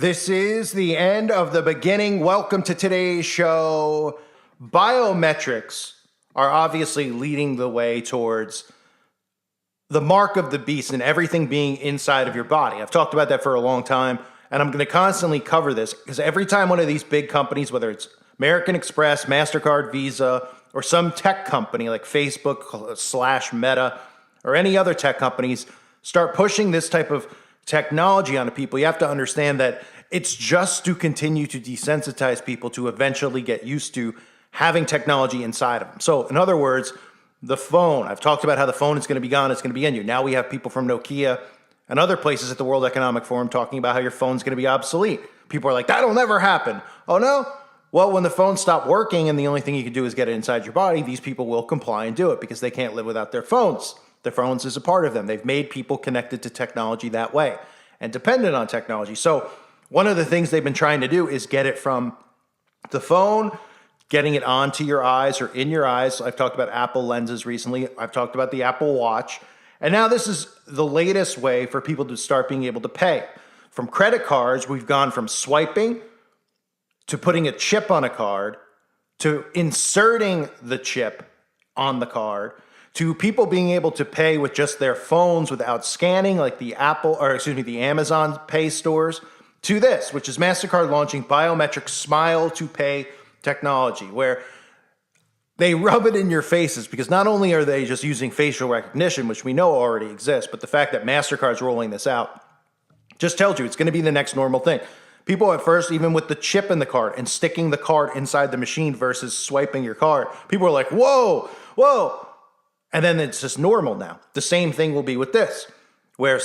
This is the end of the beginning. Welcome to today's show. Biometrics are obviously leading the way towards the mark of the beast and everything being inside of your body. I've talked about that for a long time, and I'm going to constantly cover this because every time one of these big companies, whether it's American Express, MasterCard, Visa, or some tech company like Facebook / Meta, or any other tech companies start pushing this type of technology onto people, you have to understand that it's just to continue to desensitize people to eventually get used to having technology inside of them. So in other words, the phone, I've talked about how the phone is going to be gone, it's going to be in you. Now we have people from Nokia and other places at the World Economic Forum talking about how your phone's going to be obsolete. People are like, that'll never happen. Oh no? Well, when the phone stopped working and the only thing you can do is get it inside your body, these people will comply and do it because they can't live without their phones. Their phones is a part of them. They've made people connected to technology that way and dependent on technology. So one of the things they've been trying to do is get it from the phone, getting it onto your eyes or in your eyes. I've talked about Apple lenses recently. I've talked about the Apple Watch. And now this is the latest way for people to start being able to pay. From credit cards, we've gone from swiping to putting a chip on a card to inserting the chip on the card to people being able to pay with just their phones without scanning, like the Amazon Pay stores, to this, which is MasterCard launching biometric smile to pay technology, where they rub it in your faces because not only are they just using facial recognition, which we know already exists, but the fact that MasterCard's rolling this out just tells you it's going to be the next normal thing. People at first, even with the chip in the card and sticking the card inside the machine versus swiping your card, people are like, whoa, whoa. And then it's just normal now. The same thing will be with this, where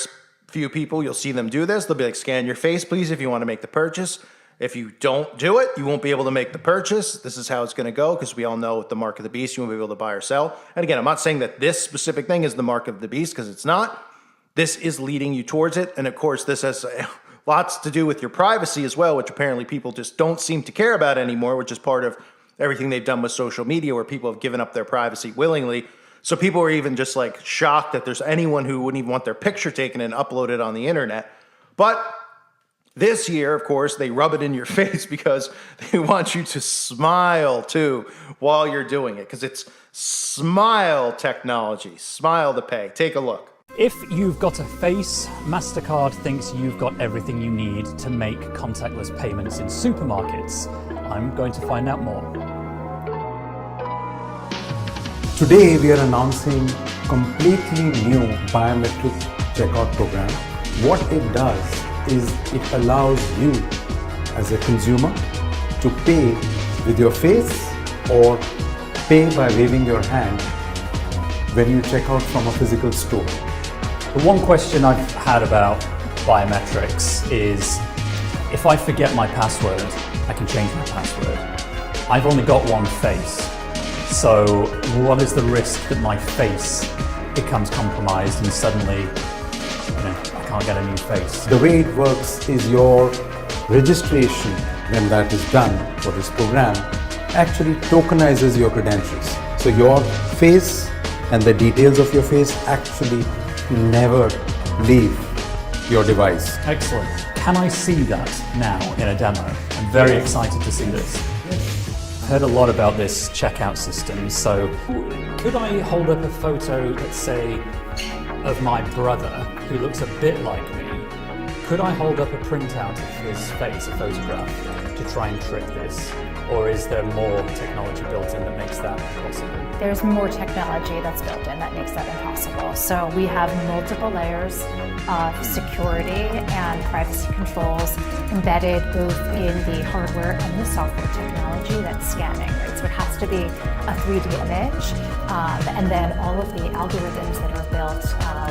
few people, you'll see them do this. They'll be like, scan your face, please, if you want to make the purchase. If you don't do it, you won't be able to make the purchase. This is how it's going to go because we all know with the mark of the beast, you won't be able to buy or sell. And again, I'm not saying that this specific thing is the mark of the beast because it's not. This is leading you towards it. And of course, this has lots to do with your privacy as well, which apparently people just don't seem to care about anymore, which is part of everything they've done with social media where people have given up their privacy willingly. So people are even just like shocked that there's anyone who wouldn't even want their picture taken and uploaded on the internet. But this year, of course, they rub it in your face because they want you to smile too while you're doing it because it's smile technology, smile to pay. Take a look. If you've got a face, MasterCard thinks you've got everything you need to make contactless payments in supermarkets. I'm going to find out more. Today we are announcing completely new biometric checkout program. What it does is it allows you as a consumer to pay with your face or pay by waving your hand when you check out from a physical store. The one question I've had about biometrics is if I forget my password, I can change my password. I've only got one face. So what is the risk that my face becomes compromised and suddenly I can't get a new face? The way it works is your registration, when that is done for this program, actually tokenizes your credentials. So your face and the details of your face actually never leave your device. Excellent. Can I see that now in a demo? I'm very excited to see this. I've heard a lot about this checkout system, so could I hold up a photo, let's say, of my brother who looks a bit like me? Could I hold up a printout of his face, a photograph, to try and trick this? Or is there more technology built in that makes that possible? There's more technology that's built in that makes that impossible. So we have multiple layers of security and privacy controls embedded both in the hardware and the software technology that's scanning, right? So it has to be a 3D image, and then all of the algorithms that are built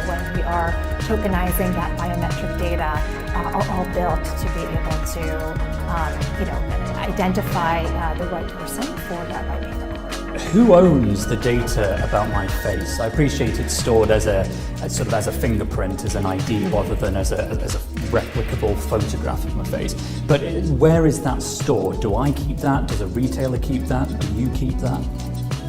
when we are tokenizing that biometric data are all built to be able to, identify the right person for that right fingerprint. Who owns the data about my face? I appreciate it's stored as a fingerprint, as an ID, rather than as a replicable photograph of my face. But where is that stored? Do I keep that? Does a retailer keep that? Do you keep that?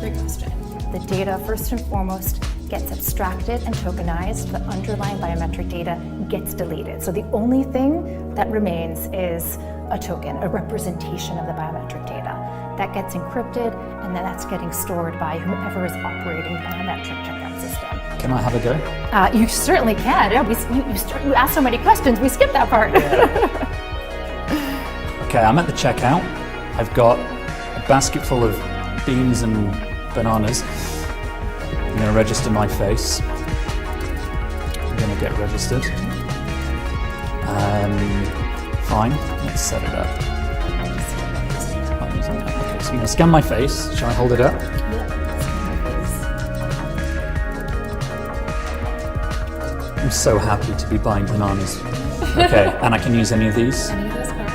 Great question. The data, first and foremost, gets abstracted and tokenized, the underlying biometric data gets deleted. So the only thing that remains is a token, a representation of the biometric data. That gets encrypted, and then that's getting stored by whoever is operating the biometric checkout system. Can I have a go? You certainly can. Yeah, you asked so many questions, we skipped that part. Okay, I'm at the checkout. I've got a basket full of beans and bananas. I'm going to register my face. I'm going to get registered. Fine, let's set it up. Okay, so I'm going to scan my face. Shall I hold it up? I'm so happy to be buying bananas. Okay, and I can use any of these? Any of those cards?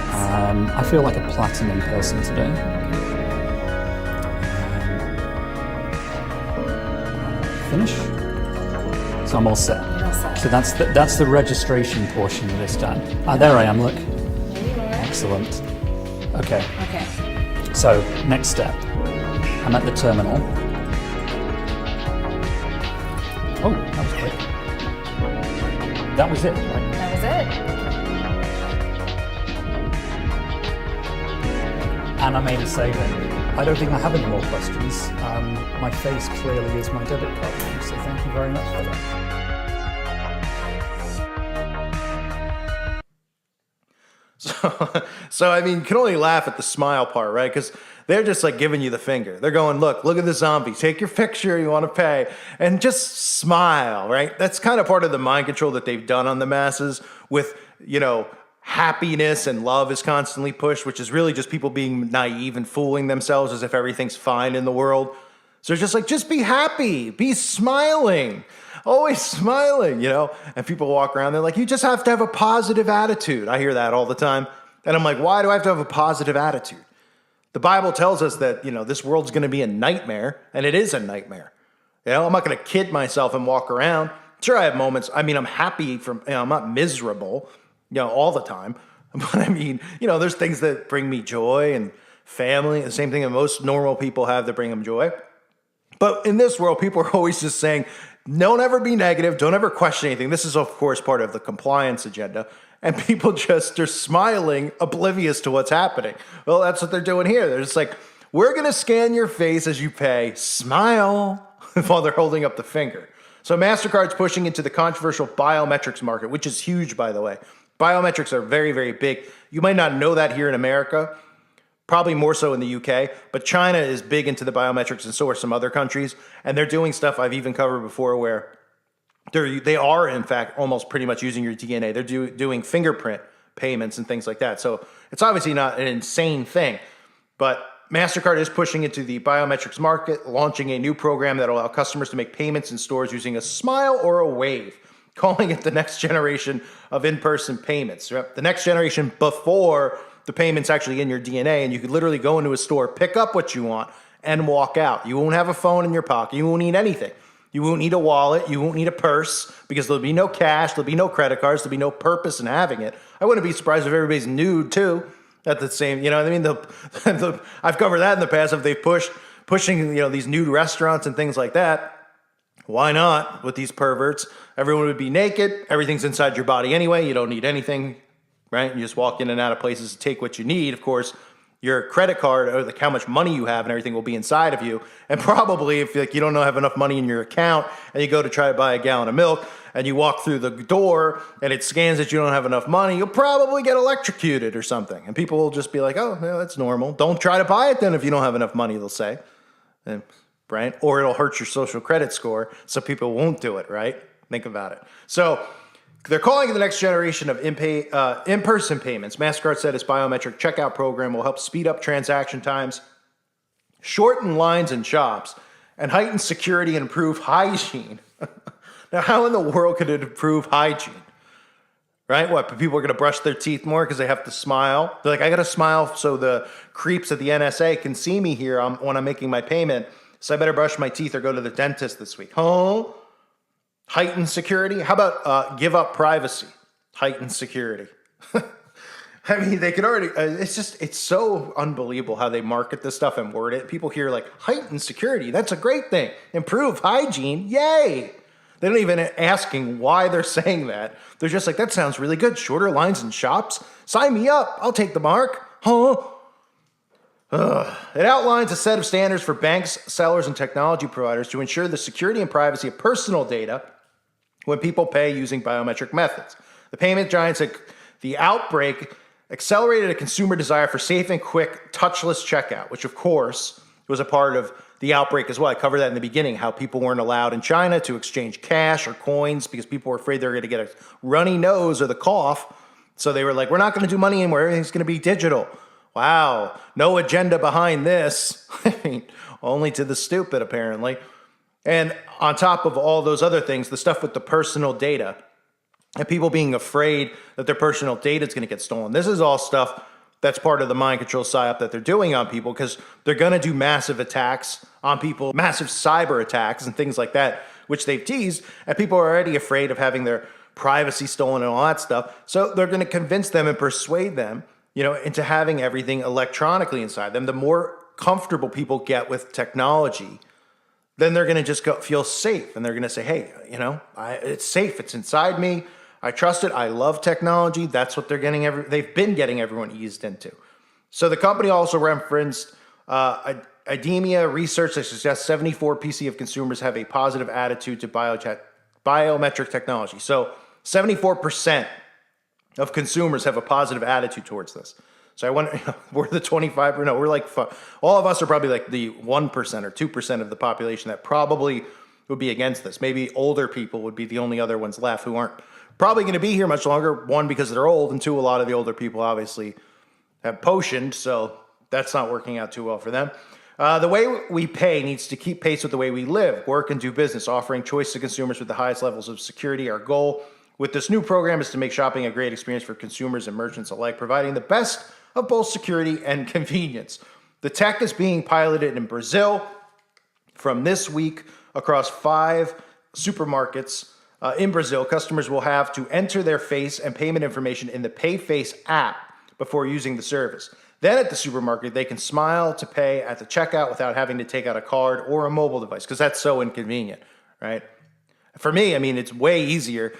I feel like a platinum person today. Finish. So I'm all set. You're all set. So that's the registration portion of this done. There I am. Look. There you are. Excellent. Okay. Okay. So next step. I'm at the terminal. Oh, that was quick. That was it, right? That was it. And I made a saving. I don't think I have any more questions. My face clearly is my debit card name, so thank you very much for that. So I mean, you can only laugh at the smile part, right? Because they're just like giving you the finger. They're going, look at the zombie. Take your picture, you want to pay, and just smile, right? That's kind of part of the mind control that they've done on the masses with, happiness and love is constantly pushed, which is really just people being naive and fooling themselves as if everything's fine in the world. So it's just like, just be happy, be smiling, always smiling, And people walk around, they're like, you just have to have a positive attitude. I hear that all the time. And I'm like, why do I have to have a positive attitude? The Bible tells us that, this world's going to be a nightmare, and it is a nightmare. I'm not going to kid myself and walk around. Sure, I have moments. I mean, I'm happy I'm not miserable, all the time. But I mean, there's things that bring me joy and family, the same thing that most normal people have that bring them joy. But in this world, people are always just saying, don't ever be negative, don't ever question anything. This is, of course, part of the compliance agenda. And people just are smiling, oblivious to what's happening. Well, that's what they're doing here. They're just like, we're going to scan your face as you pay. Smile, while they're holding up the finger. So MasterCard's pushing into the controversial biometrics market, which is huge, by the way. Biometrics are very, very big. You might not know that here in America, probably more so in the UK, but China is big into the biometrics, and so are some other countries. And they're doing stuff I've even covered before where they are, in fact, almost pretty much using your DNA. They're doing fingerprint payments and things like that. So it's obviously not an insane thing, but MasterCard is pushing into the biometrics market, launching a new program that will allow customers to make payments in stores using a smile or a wave, calling it the next generation of in-person payments. Right? The next generation before the payment's actually in your DNA, and you could literally go into a store, pick up what you want, and walk out. You won't have a phone in your pocket. You won't need anything. You won't need a wallet. You won't need a purse because there'll be no cash. There'll be no credit cards. There'll be no purpose in having it. I wouldn't be surprised if everybody's nude too. At the same, what I mean? I've covered that in the past. If they pushing these nude restaurants and things like that, why not with these perverts? Everyone would be naked. Everything's inside your body anyway. You don't need anything, right? You just walk in and out of places to take what you need. Of course, your credit card or how much money you have and everything will be inside of you. And probably if you don't have enough money in your account and you go to try to buy a gallon of milk and you walk through the door and it scans that you don't have enough money, you'll probably get electrocuted or something. And people will just be like, oh, yeah, that's normal. Don't try to buy it then if you don't have enough money, they'll say. Right? Or it'll hurt your social credit score, so people won't do it, right? Think about it. So they're calling it the next generation of in-person payments. MasterCard said its biometric checkout program will help speed up transaction times, shorten lines in shops, and heighten security and improve hygiene. Now, how in the world could it improve hygiene? Right? What, people are going to brush their teeth more because they have to smile? They're like, I got to smile so the creeps at the NSA can see me here when I'm making my payment, so I better brush my teeth or go to the dentist this week. Huh? Heightened security? How about give up privacy? Heightened security. I mean, they could already, it's so unbelievable how they market this stuff and word it. People hear like heightened security. That's a great thing. Improve hygiene. Yay. They don't even asking why they're saying that. They're just like, that sounds really good. Shorter lines in shops. Sign me up. I'll take the mark. Huh? It outlines a set of standards for banks, sellers, and technology providers to ensure the security and privacy of personal data when people pay using biometric methods. The payment giant said the outbreak accelerated a consumer desire for safe and quick touchless checkout, which of course was a part of the outbreak as well. I covered that in the beginning, how people weren't allowed in China to exchange cash or coins because people were afraid they were going to get a runny nose or the cough. So they were like, we're not going to do money anymore. Everything's going to be digital. Wow. No agenda behind this. I mean, only to the stupid, apparently. And on top of all those other things, the stuff with the personal data and people being afraid that their personal data is going to get stolen. This is all stuff that's part of the mind control psyop that they're doing on people because they're going to do massive attacks on people, massive cyber attacks and things like that, which they've teased. And people are already afraid of having their privacy stolen and all that stuff. So they're going to convince them and persuade them, into having everything electronically inside them. The more comfortable people get with technology, then they're going to just feel safe. And they're going to say, hey, it's safe. It's inside me. I trust it. I love technology. That's what they're getting. They've been getting everyone eased into. So the company also referenced IDEMIA research that suggests 74 PC of consumers have a positive attitude to biometric technology. So 74% of consumers have a positive attitude towards this. So I wonder, we're the 25, no, we're like, all of us are probably like the 1% or 2% of the population that probably would be against this. Maybe older people would be the only other ones left who aren't probably going to be here much longer. One, because they're old, and two, a lot of the older people obviously have potioned, so that's not working out too well for them. The way we pay needs to keep pace with the way we live, work, and do business, offering choice to consumers with the highest levels of security. Our goal with this new program is to make shopping a great experience for consumers and merchants alike, providing the best of both security and convenience. The tech is being piloted in Brazil from this week across 5 supermarkets. In Brazil, customers will have to enter their face and payment information in the PayFace app before using the service. Then at the supermarket, they can smile to pay at the checkout without having to take out a card or a mobile device, because that's so inconvenient, right? For me, I mean, it's way easier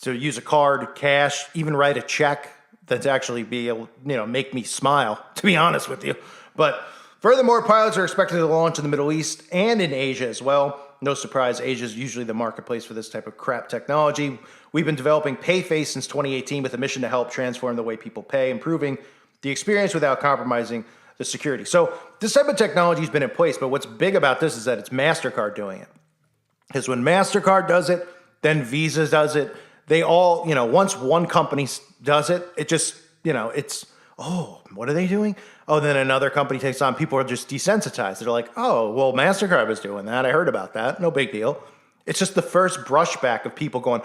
to use a card, cash, even write a check than to actually be able, make me smile, to be honest with you. But furthermore, pilots are expected to launch in the Middle East and in Asia as well. No surprise, Asia is usually the marketplace for this type of crap technology. We've been developing PayFace since 2018 with a mission to help transform the way people pay, improving the experience without compromising the security. So this type of technology has been in place, but what's big about this is that it's MasterCard doing it. Because when MasterCard does it, then Visa does it. They all, once one company does it, it just, it's, oh, what are they doing? Oh, then another company takes on. People are just desensitized. They're like, oh, well, MasterCard was doing that. I heard about that. No big deal. It's just the first brushback of people going,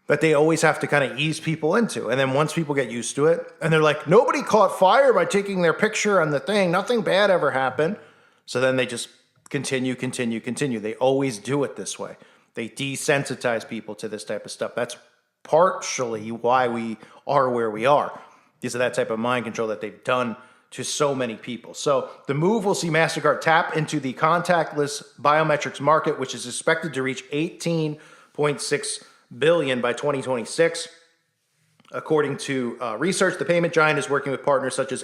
that they always have to kind of ease people into. And then once people get used to it, and they're like, nobody caught fire by taking their picture on the thing. Nothing bad ever happened. So then they just continue. They always do it this way. They desensitize people to this type of stuff. That's partially why we are where we are. These are that type of mind control that they've done to so many people. So the move will see MasterCard tap into the contactless biometrics market, which is expected to reach $18.6 billion by 2026. According to research, the payment giant is working with partners such as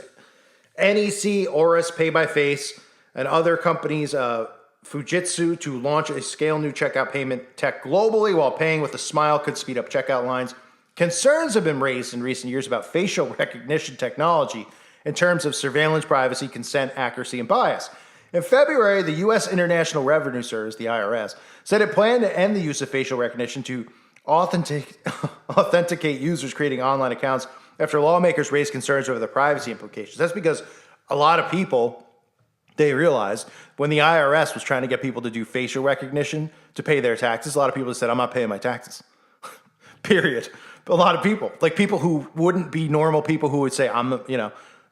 NEC, Oris, Pay by Face, and other companies, Fujitsu, to launch a scale new checkout payment tech globally, while paying with a smile could speed up checkout lines. Concerns have been raised in recent years about facial recognition technology in terms of surveillance, privacy, consent, accuracy, and bias. In February, the U.S. International Revenue Service, the IRS, said it planned to end the use of facial recognition to authenticate users creating online accounts after lawmakers raised concerns over the privacy implications. That's because a lot of people, they realized when the IRS was trying to get people to do facial recognition to pay their taxes, a lot of people said, I'm not paying my taxes. Period. But a lot of people, like people who wouldn't be normal people who would say,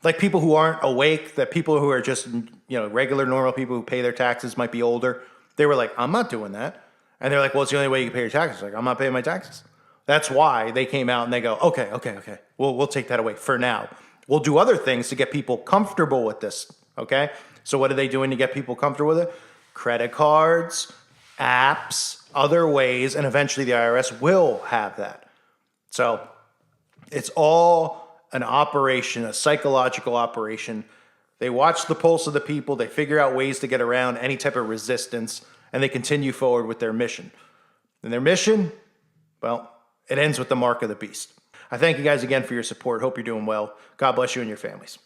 like people who aren't awake, that people who are just, regular normal people who pay their taxes, might be older. They were like, I'm not doing that. And they're like, well, it's the only way you can pay your taxes. Like, I'm not paying my taxes. That's why they came out and they go, okay. We'll take that away for now. We'll do other things to get people comfortable with this, okay? So what are they doing to get people comfortable with it? Credit cards, apps, other ways, and eventually the IRS will have that. So it's all an operation, a psychological operation. They watch the pulse of the people, they figure out ways to get around any type of resistance, and they continue forward with their mission. And their mission, well, it ends with the mark of the beast. I thank you guys again for your support. Hope you're doing well. God bless you and your families.